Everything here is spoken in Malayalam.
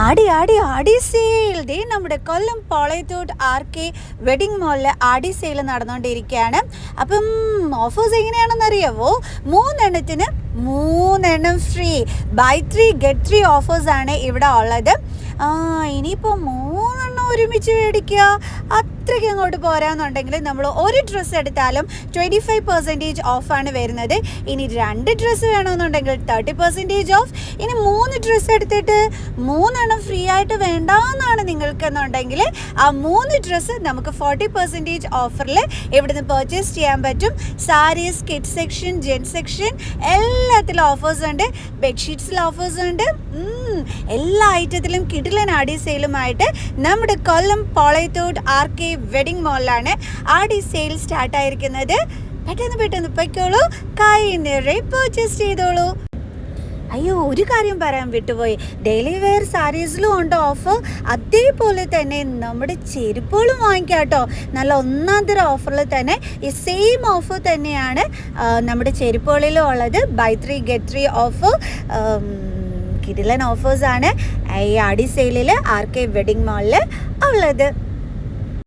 ആടി ആടി ആടി സെയിൽ ദേ നമ്മുടെ കൊല്ലം പോളയത്തോട് RK വെഡിങ് മോളിൽ ആടി സെയിൽ നടന്നുകൊണ്ടിരിക്കുകയാണ്. അപ്പം ഓഫേഴ്സ് എങ്ങനെയാണെന്ന് അറിയാവോ? 3 എണ്ണത്തിന് 3 എണ്ണം ഫ്രീ, ബൈ 3 ഗെറ്റ് 3 ഓഫേഴ്സാണ് ഇവിടെ ഉള്ളത്. ഇനിയിപ്പോൾ 3 എണ്ണം ഒരുമിച്ച് മേടിക്കുക, അത്രയ്ക്ക് അങ്ങോട്ട് പോരാന്നുണ്ടെങ്കിൽ നമ്മൾ ഒരു ഡ്രസ്സ് എടുത്താലും 25% ഓഫാണ് വരുന്നത്. ഇനി 2 ഡ്രസ്സ് വേണമെന്നുണ്ടെങ്കിൽ 30% ഓഫ്. ഇനി 3 ഡ്രസ്സ് എടുത്തിട്ട് 3 എണ്ണം ഫ്രീ ആയിട്ട് വേണ്ടാന്നാണ് നിങ്ങൾക്കെന്നുണ്ടെങ്കിൽ ആ 3 ഡ്രസ്സ് നമുക്ക് 40% ഓഫറിൽ ഇവിടുന്ന് പർച്ചേസ് ചെയ്യാൻ പറ്റും. Saris, kid section, gen section എല്ലാത്തിലും ഓഫേഴ്സ് ഉണ്ട്. ബെഡ്ഷീറ്റ്സിൽ ഓഫേഴ്സ് ഉണ്ട്. എല്ലാ ഐറ്റത്തിലും കിടിലൻ ആടി സെയിലുമായിട്ട് നമ്മുടെ കൊല്ലം പോളയത്തോട് RK വെഡിങ് മോളിലാണ് ആടി സെയിൽ സ്റ്റാർട്ടായിരിക്കുന്നത്. പെട്ടെന്ന് പൊയ്ക്കോളൂ, കൈ നിറയെ പർച്ചേസ് ചെയ്തോളൂ. അയ്യോ, ഒരു കാര്യം പറയാൻ വിട്ടുപോയി. ഡെയിലി വെയർ സാരീസിലും ഉണ്ട് ഓഫർ. അതേപോലെ തന്നെ നമ്മുടെ ചെരുപ്പുകളും വാങ്ങിക്കാം കേട്ടോ. നല്ല ഒന്നാം തരം ഓഫറിൽ തന്നെ ഈ സെയിം ഓഫർ തന്നെയാണ് നമ്മുടെ ചെരുപ്പുകളിലും ഉള്ളത്. ബൈ 3 ഗെറ്റ് 3 ഓഫർ, കിടിലൻ ഓഫേഴ്സാണ് ഈ ആടി സെയിലിൽ RK വെഡിങ് മോളിൽ ഉള്ളത്.